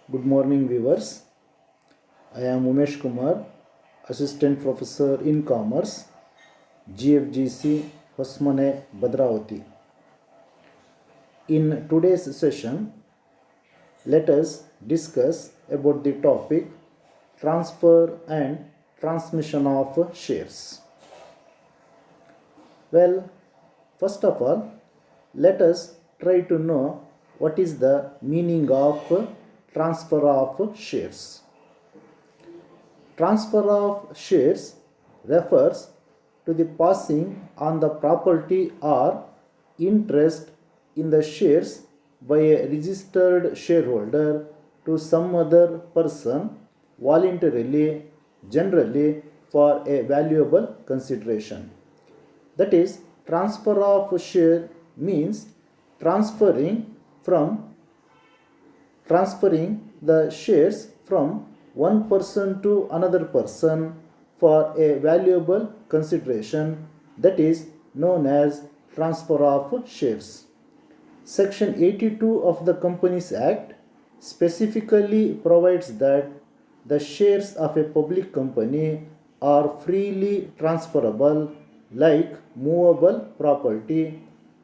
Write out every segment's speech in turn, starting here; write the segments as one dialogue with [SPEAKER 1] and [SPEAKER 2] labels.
[SPEAKER 1] Good morning, viewers. I am Umesh Kumar, Assistant Professor in Commerce, GFGC, Hosmane, Badravati. In today's session, let us discuss about the topic transfer and transmission of shares. Well, first of all, let us try to know what is the meaning of transfer of shares. Transfer of shares refers to the passing on the property or interest in the shares by a registered shareholder to some other person voluntarily, generally for a valuable consideration. That is, transfer of share means transferring the shares from one person to another person for a valuable consideration, that is known as transfer of shares. Section 82 of the Companies Act specifically provides that the shares of a public company are freely transferable like movable property,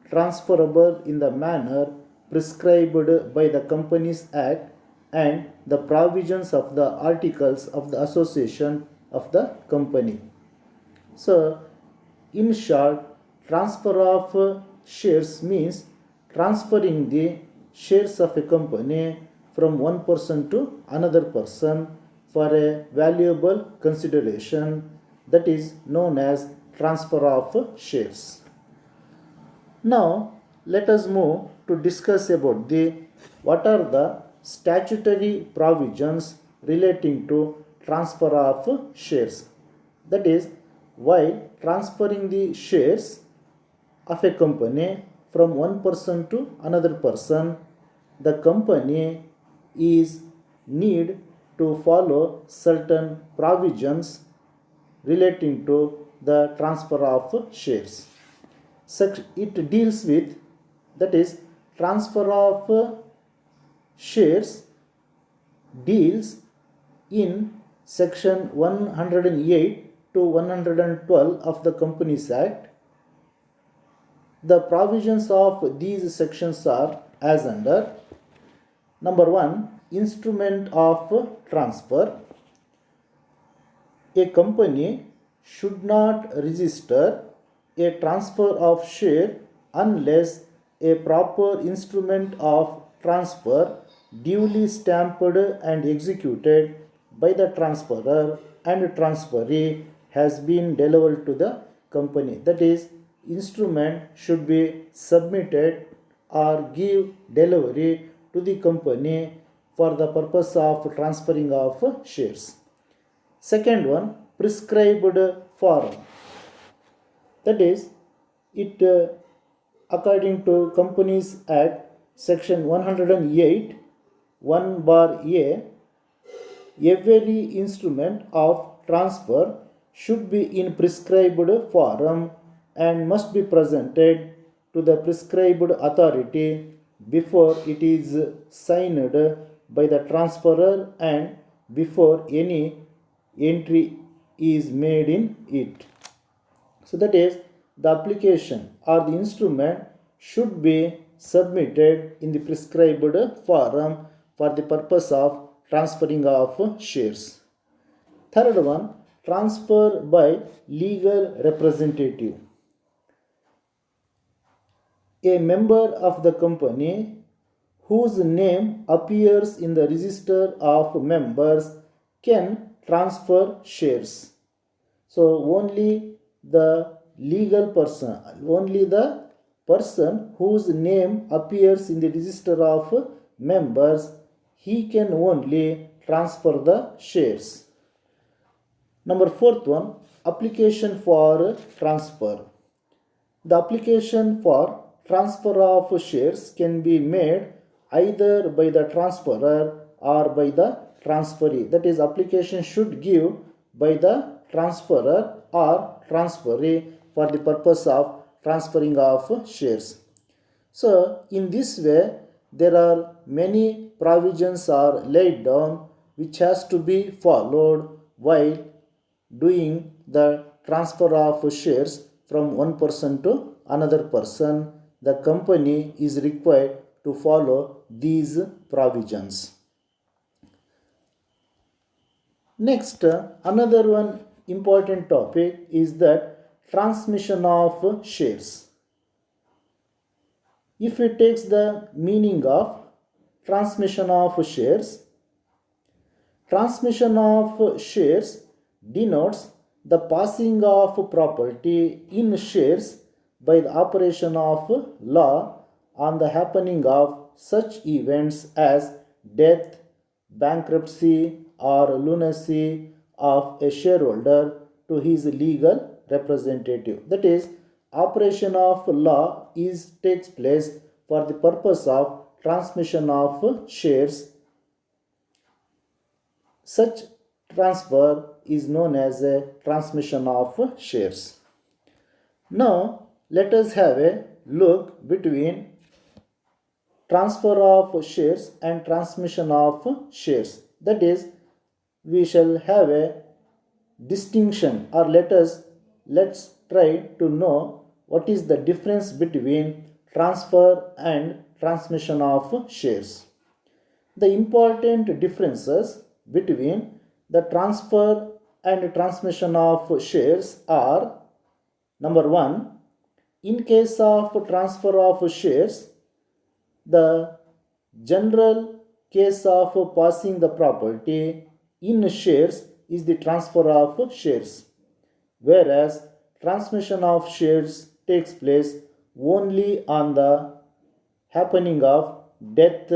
[SPEAKER 1] transferable in the manner prescribed by the Companies Act and the provisions of the articles of the association of the company. So, in short, transfer of shares means transferring the shares of a company from one person to another person for a valuable consideration, that is known as transfer of shares. Now, let us move to discuss about the what are the statutory provisions relating to transfer of shares. That is, while transferring the shares of a company from one person to another person, the company is need to follow certain provisions relating to the transfer of shares. It deals with, that is, transfer of shares deals in section 108 to 112 of the Companies Act. The provisions of these sections are as under: number 1, instrument of transfer. A company should not register a transfer of share unless a proper instrument of transfer duly stamped and executed by the transferor and transferee has been delivered to the company. That is, instrument should be submitted or give delivery to the company for the purpose of transferring of shares. Second one, prescribed form. That is, it according to Companies Act section 108 1 bar A, every instrument of transfer should be in prescribed form and must be presented to the prescribed authority before it is signed by the transferor and before any entry is made in it. So that is, the application or the instrument should be submitted in the prescribed form for the purpose of transferring of shares. Third one, transfer by legal representative. A member of the company whose name appears in the register of members can transfer shares. So only the person whose name appears in the register of members, he can only transfer the shares. Number 4th one, application for transfer. The application for transfer of shares can be made either by the transferor or by the transferee. That is, application should give by the transferor or transferee for the purpose of transferring of shares. So, in this way, there are many provisions are laid down which has to be followed while doing the transfer of shares from one person to another person. The company is required to follow these provisions. Next, another one important topic is that transmission of shares. If it takes the meaning of transmission of shares, transmission of shares denotes the passing of property in shares by the operation of law on the happening of such events as death, bankruptcy, or lunacy of a shareholder to his legal representative. That is, operation of law takes place for the purpose of transmission of shares. Such transfer is known as a transmission of shares. Now, let us have a look between transfer of shares and transmission of shares. That is, we shall have a distinction, or let's try to know what is the difference between transfer and transmission of shares. The important differences between the transfer and transmission of shares are: number 1, in case of transfer of shares, the general case of passing the property in shares is the transfer of shares, whereas transmission of shares takes place only on the happening of death,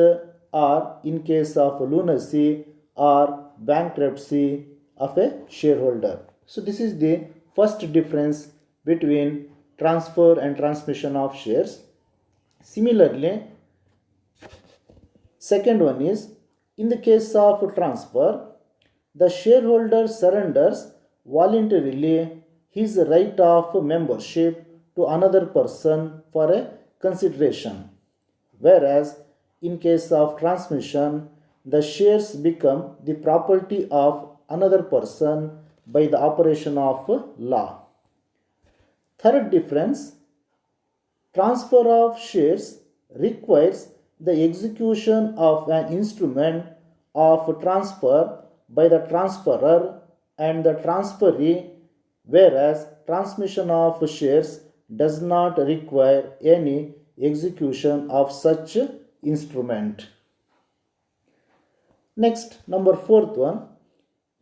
[SPEAKER 1] or in case of lunacy or bankruptcy of a shareholder. So this is the first difference between transfer and transmission of shares. Similarly, second one is, in the case of transfer, the shareholder surrenders voluntarily his right of membership to another person for a consideration, whereas in case of transmission, the shares become the property of another person by the operation of law. Third difference, transfer of shares requires the execution of an instrument of transfer by the transferor and the transferee, whereas transmission of shares does not require any execution of such instrument. Next, number fourth one,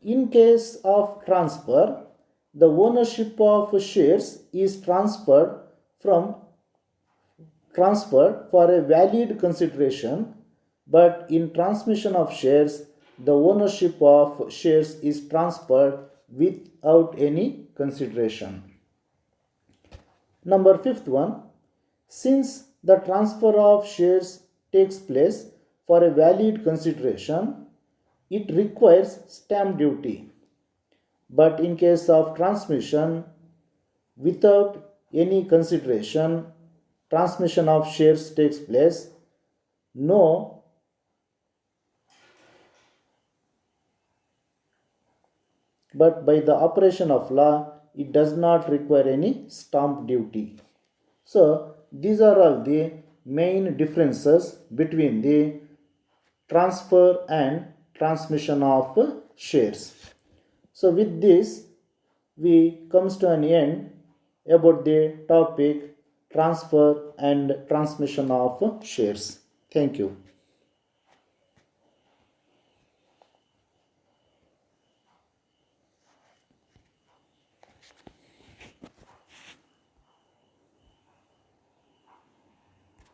[SPEAKER 1] in case of transfer, the ownership of shares is transferred for a valid consideration, but in transmission of shares, the ownership of shares is transferred without any consideration. Number fifth one, since the transfer of shares takes place for a valid consideration, it requires stamp duty. But in case of transmission without any consideration, transmission of shares takes place, but by the operation of law, it does not require any stamp duty. So, these are all the main differences between the transfer and transmission of shares. So, with this, we comes to an end about the topic transfer and transmission of shares. Thank you.